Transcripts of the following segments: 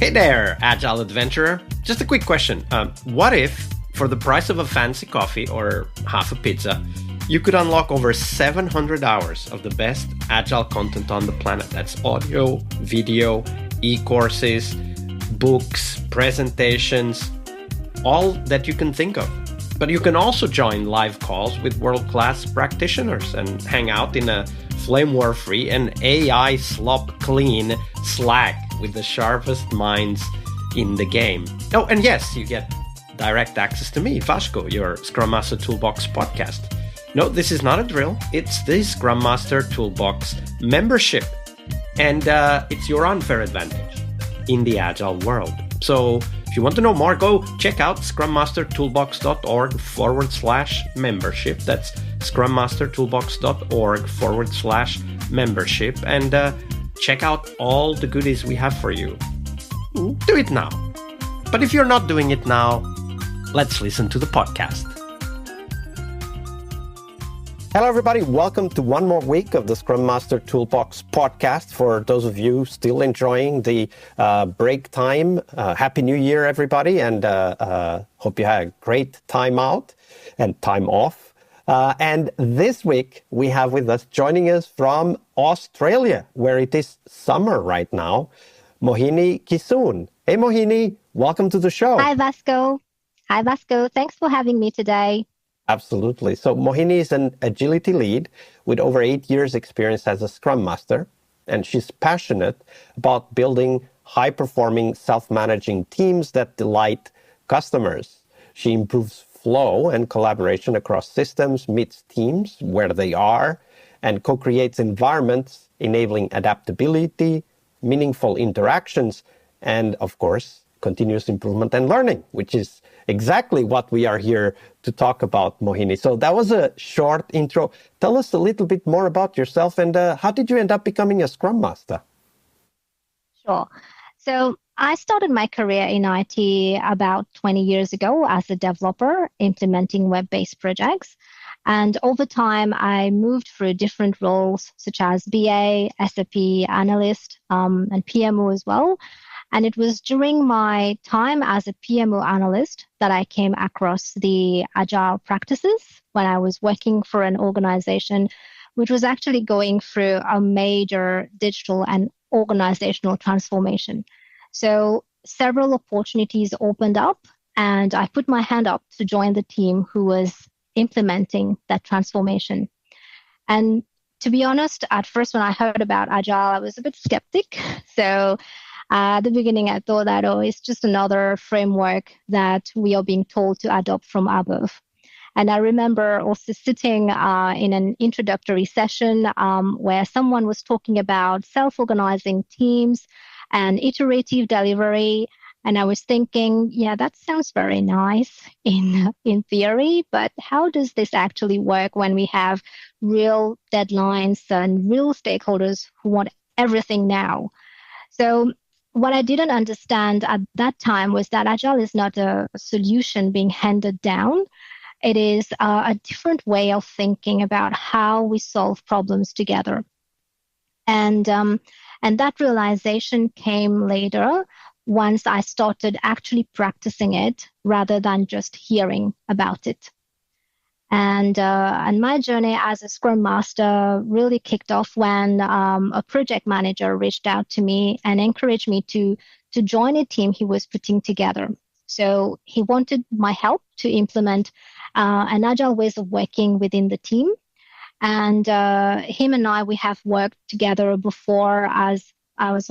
Hey there, Agile Adventurer. Just a quick question. What if, for the price of a fancy coffee or half a pizza, you could unlock over 700 hours of the best Agile content on the planet? That's audio, video, e-courses, books, presentations, all that you can think of. But you can also join live calls with world-class practitioners and hang out in a flame war-free and AI slop-clean Slack with the sharpest minds in the game. Oh, and yes, you get direct access to me, Vasco, your Scrum Master Toolbox podcast. No, this is not a drill. It's the Scrum Master Toolbox membership. And it's your unfair advantage in the Agile world. So if you want to know more, go check out scrummastertoolbox.org/membership. That's scrummastertoolbox.org/membership. And check out all the goodies we have for you. Do it now. But if you're not doing it now, let's listen to the podcast. Hello, everybody. Welcome to one more week of the Scrum Master Toolbox podcast. For those of you still enjoying the break time, Happy New Year, everybody, and hope you had a great time out and time off. And this week, we have with us, joining us from Australia, where it is summer right now, Mohini Kissoon. Hey, Mohini, welcome to the show. Hi, Vasco. Thanks for having me today. Absolutely. So Mohini is an agility lead with over 8 years experience as a Scrum Master, and she's passionate about building high-performing, self-managing teams that delight customers. She improves flow and collaboration across systems, meets teams where they are, and co-creates environments enabling adaptability, meaningful interactions, and, of course, continuous improvement and learning, which is exactly what we are here to talk about, Mohini. So that was a short intro. Tell us a little bit more about yourself and how did you end up becoming a Scrum Master? Sure. So I started my career in IT about 20 years ago as a developer implementing web-based projects. And over time, I moved through different roles such as BA, SAP, analyst, and PMO as well. And it was during my time as a PMO analyst that I came across the Agile practices when I was working for an organization which was actually going through a major digital and organizational transformation. So several opportunities opened up, and I put my hand up to join the team who was implementing that transformation. And to be honest, at first when I heard about Agile, I was a bit skeptic. So at the beginning, I thought that, it's just another framework that we are being told to adopt from above. And I remember also sitting in an introductory session where someone was talking about self-organizing teams and iterative delivery. And I was thinking, yeah, that sounds very nice in theory, but how does this actually work when we have real deadlines and real stakeholders who want everything now? So what I didn't understand at that time was that Agile is not a solution being handed down. It is a different way of thinking about how we solve problems together. And that realization came later once I started actually practicing it rather than just hearing about it. And my journey as a Scrum Master really kicked off when a project manager reached out to me and encouraged me to join a team he was putting together. So he wanted my help to implement an Agile ways of working within the team. And him and we have worked together before as I was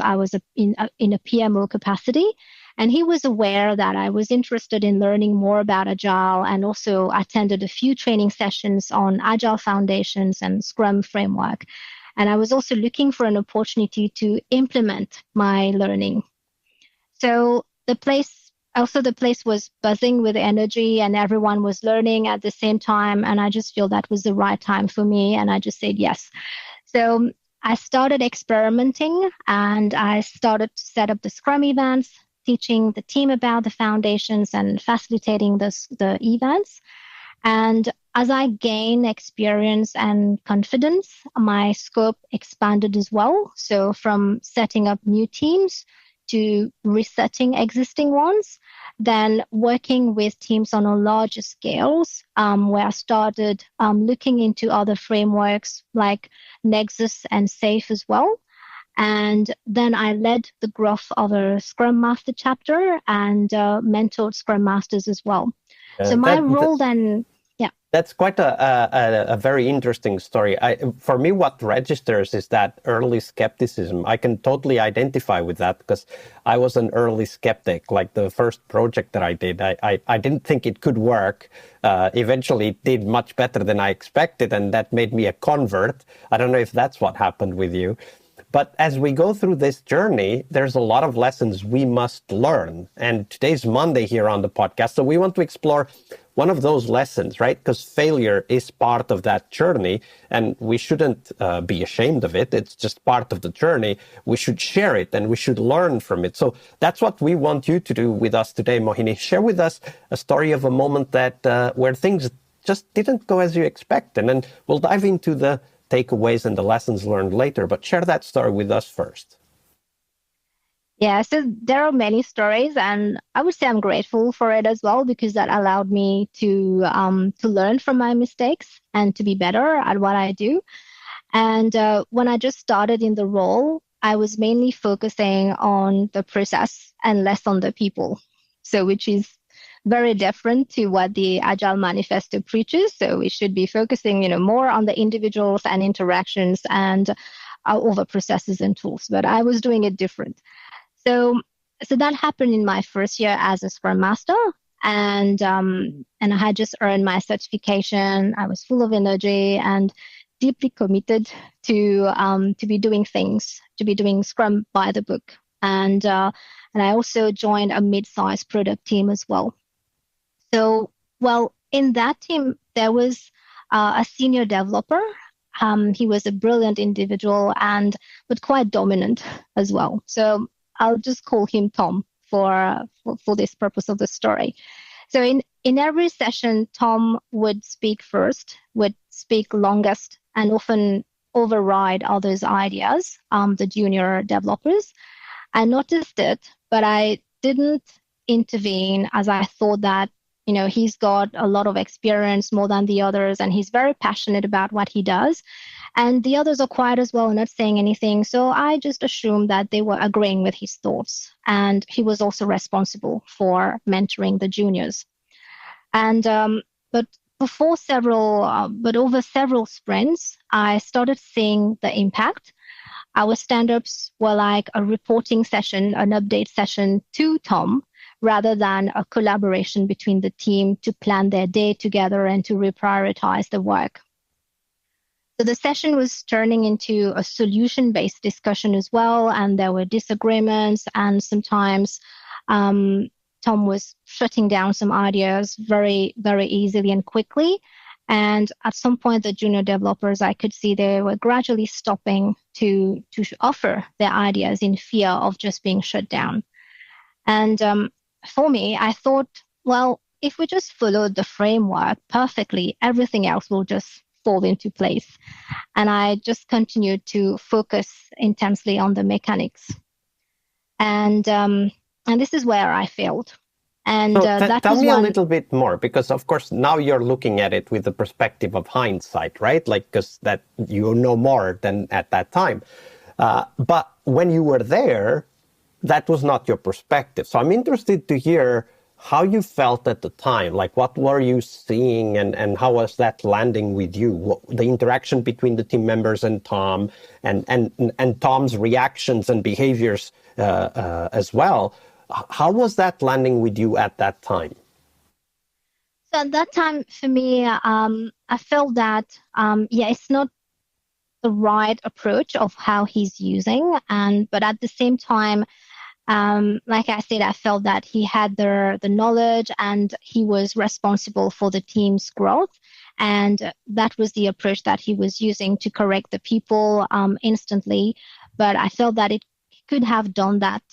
in a PMO capacity. And he was aware that I was interested in learning more about Agile and also attended a few training sessions on Agile foundations and Scrum framework. And I was also looking for an opportunity to implement my learning. So the place was buzzing with energy and everyone was learning at the same time. And I just feel that was the right time for me. And I just said yes. So I started experimenting and I started to set up the Scrum events, teaching the team about the foundations and facilitating the events. And as I gained experience and confidence, my scope expanded as well. So from setting up new teams to resetting existing ones, then working with teams on a larger scales, where I started looking into other frameworks like Nexus and SAFe as well. And then I led the growth of a Scrum Master chapter and mentored Scrum Masters as well. So my role then, yeah. That's quite a very interesting story. For me, what registers is that early skepticism. I can totally identify with that because I was an early skeptic. Like the first project that I did, I didn't think it could work. Eventually, it did much better than I expected, and that made me a convert. I don't know if that's what happened with you. But as we go through this journey, there's a lot of lessons we must learn. And today's Monday here on the podcast. So we want to explore one of those lessons, right? Because failure is part of that journey and we shouldn't be ashamed of it. It's just part of the journey. We should share it and we should learn from it. So that's what we want you to do with us today, Mohini. Share with us a story of a moment that where things just didn't go as you expected. And then we'll dive into the takeaways and the lessons learned later, but share that story with us first. Yeah, so there are many stories, and I would say I'm grateful for it as well because that allowed me to learn from my mistakes and to be better at what I do. And when I just started in the role, I was mainly focusing on the process and less on the people. So, which is very different to what the Agile Manifesto preaches. So we should be focusing, more on the individuals and interactions and over processes and tools. But I was doing it different. So that happened in my first year as a Scrum Master, and I had just earned my certification. I was full of energy and deeply committed to be doing things, to be doing Scrum by the book. And I also joined a mid-sized product team as well. So, well, in that team, there was a senior developer. He was a brilliant individual but quite dominant as well. So I'll just call him Tom for this purpose of the story. So in every session, Tom would speak first, would speak longest, and often override others' ideas, the junior developers. I noticed it, but I didn't intervene as I thought that he's got a lot of experience more than the others, and he's very passionate about what he does. And the others are quiet as well, not saying anything. So I just assumed that they were agreeing with his thoughts. And he was also responsible for mentoring the juniors. And but over several sprints, I started seeing the impact. Our stand-ups were like a reporting session, an update session to Tom, rather than a collaboration between the team to plan their day together and to reprioritize the work. So the session was turning into a solution-based discussion as well, and there were disagreements, and sometimes Tom was shutting down some ideas very, very easily and quickly. And at some point, the junior developers, I could see they were gradually stopping to offer their ideas in fear of just being shut down. And for me, I thought, well, if we just follow the framework perfectly, everything else will just fall into place. And I just continued to focus intensely on the mechanics. And this is where I failed. And so tell me a little bit more, because of course now you're looking at it with the perspective of hindsight, right? Like, because that you know more than at that time. But when you were there, that was not your perspective. So I'm interested to hear how you felt at the time. Like, what were you seeing and how was that landing with you? The interaction between the team members and Tom and Tom's reactions and behaviors as well. How was that landing with you at that time? So at that time, for me, I felt that, it's not the right approach of how he's using. But at the same time, like I said, I felt that he had the knowledge and he was responsible for the team's growth. And that was the approach that he was using to correct the people instantly. But I felt that it could have done that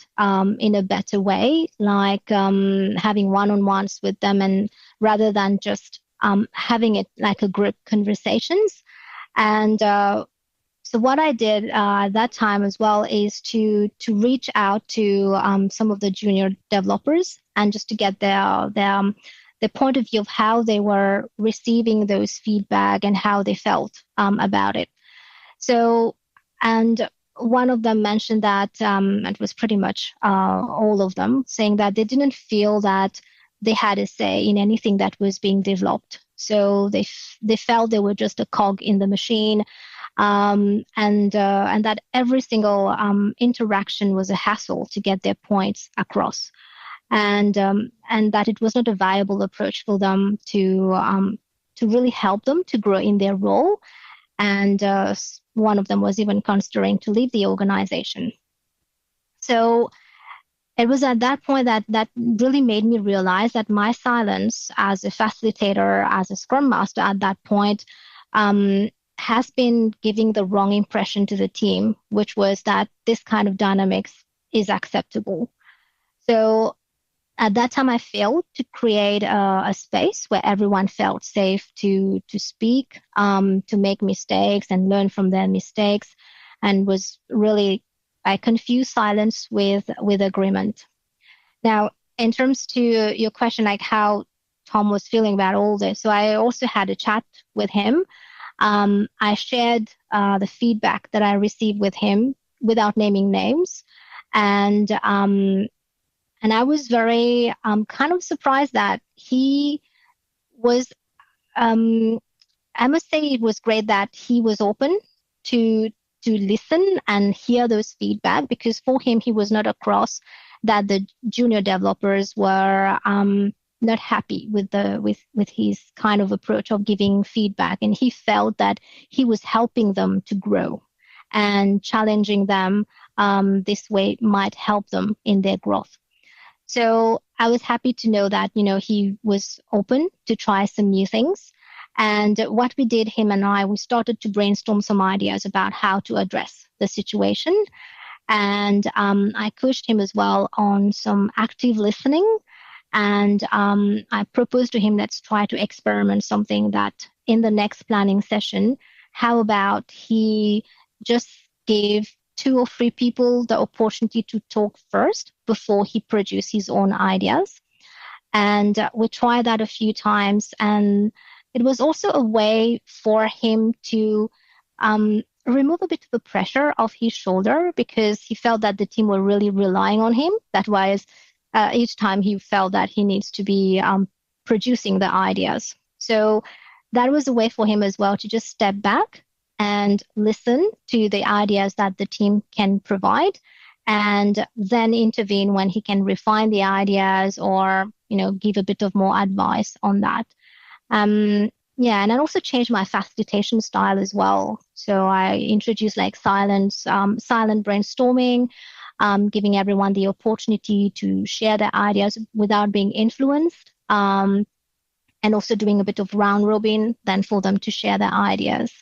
in a better way, like having one-on-ones with them, and rather than just having it like a group conversations. And So what I did at that time as well is to reach out to some of the junior developers and just to get their point of view of how they were receiving those feedback and how they felt about it. So, and one of them mentioned that it was pretty much all of them saying that they didn't feel that they had a say in anything that was being developed. So they felt they were just a cog in the machine, and that every single interaction was a hassle to get their points across, and that it was not a viable approach for them to really help them to grow in their role. And one of them was even considering to leave the organization. So it was at that point that really made me realize that my silence as a facilitator, as a Scrum Master at that point, has been giving the wrong impression to the team, which was that this kind of dynamics is acceptable. So at that time, I failed to create a space where everyone felt safe to speak, to make mistakes and learn from their mistakes, and was really, I confused silence with agreement. Now, in terms to your question, like how Tom was feeling about all this, so I also had a chat with him. I shared the feedback that I received with him without naming names, and I was very kind of surprised that he was. I must say it was great that he was open to listen and hear those feedback, because for him he was not across that the junior developers were not happy with his kind of approach of giving feedback, and he felt that he was helping them to grow, and challenging them this way might help them in their growth. So I was happy to know that, he was open to try some new things. And what we did, him and I, we started to brainstorm some ideas about how to address the situation. And I coached him as well on some active listening. And I proposed to him, let's try to experiment something that in the next planning session, how about he just gave 2 or 3 people the opportunity to talk first before he produced his own ideas. And we tried that a few times. And it was also a way for him to remove a bit of the pressure off his shoulder, because he felt that the team were really relying on him. That was each time he felt that he needs to be producing the ideas. So that was a way for him as well to just step back and listen to the ideas that the team can provide, and then intervene when he can refine the ideas or, give a bit of more advice on that. And I also changed my facilitation style as well. So I introduced like silent brainstorming, giving everyone the opportunity to share their ideas without being influenced, and also doing a bit of round robin then for them to share their ideas.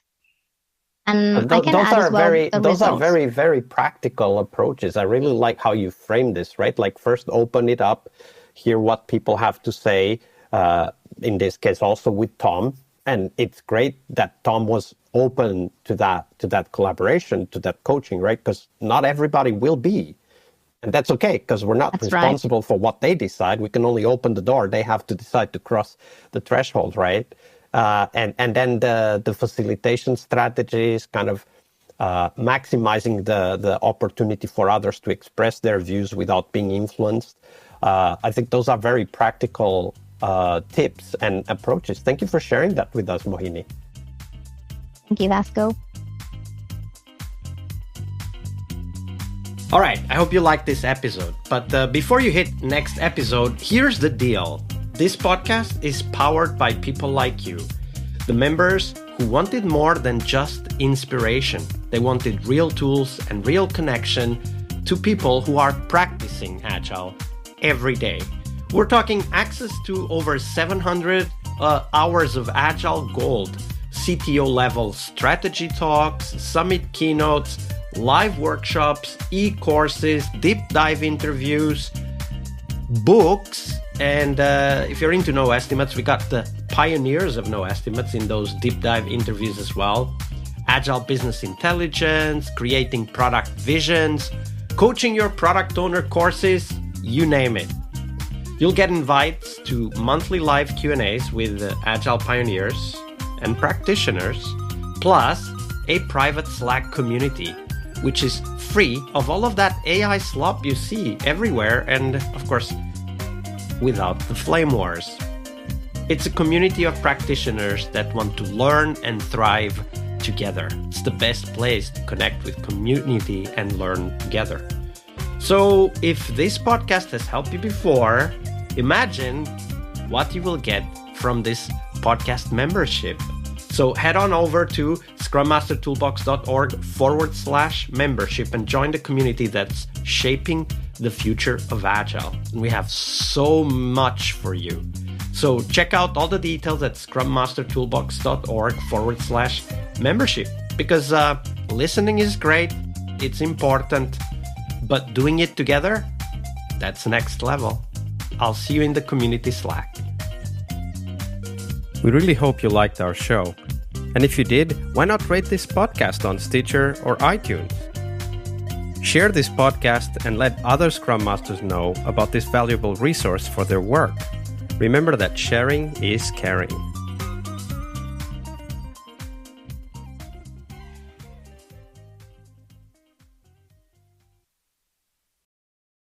And I can add as well those are very, very practical approaches. I really like how you frame this, right? Like first open it up, hear what people have to say, in this case also with Tom. And it's great that Tom was open to that collaboration, to that coaching, right? Because not everybody will be. And that's okay, because we're not responsible for what they decide. We can only open the door. They have to decide to cross the threshold, right? And then the facilitation strategies, kind of maximizing the opportunity for others to express their views without being influenced. I think those are very practical tips and approaches. Thank you for sharing that with us, Mohini. Thank you, Vasco. All right, I hope you liked this episode. But before you hit next episode, here's the deal. This podcast is powered by people like you, the members who wanted more than just inspiration. They wanted real tools and real connection to people who are practicing Agile every day. We're talking access to over 700 hours of Agile Gold, CTO level strategy talks, summit keynotes, live workshops, e-courses, deep dive interviews, books, and if you're into no estimates, we got the pioneers of no estimates in those deep dive interviews as well. Agile business intelligence, creating product visions, coaching your product owner courses, you name it. You'll get invites to monthly live Q&As with Agile pioneers and practitioners, plus a private Slack community, which is free of all of that AI slop you see everywhere and, of course, without the flame wars. It's a community of practitioners that want to learn and thrive together. It's the best place to connect with community and learn together. So if this podcast has helped you before, imagine what you will get from this podcast membership. So head on over to scrummastertoolbox.org/membership and join the community that's shaping the future of Agile. And we have so much for you. So check out all the details at scrummastertoolbox.org/membership, because listening is great, it's important, but doing it together, that's next level. I'll see you in the community Slack. We really hope you liked our show. And if you did, why not rate this podcast on Stitcher or iTunes? Share this podcast and let other Scrum Masters know about this valuable resource for their work. Remember that sharing is caring.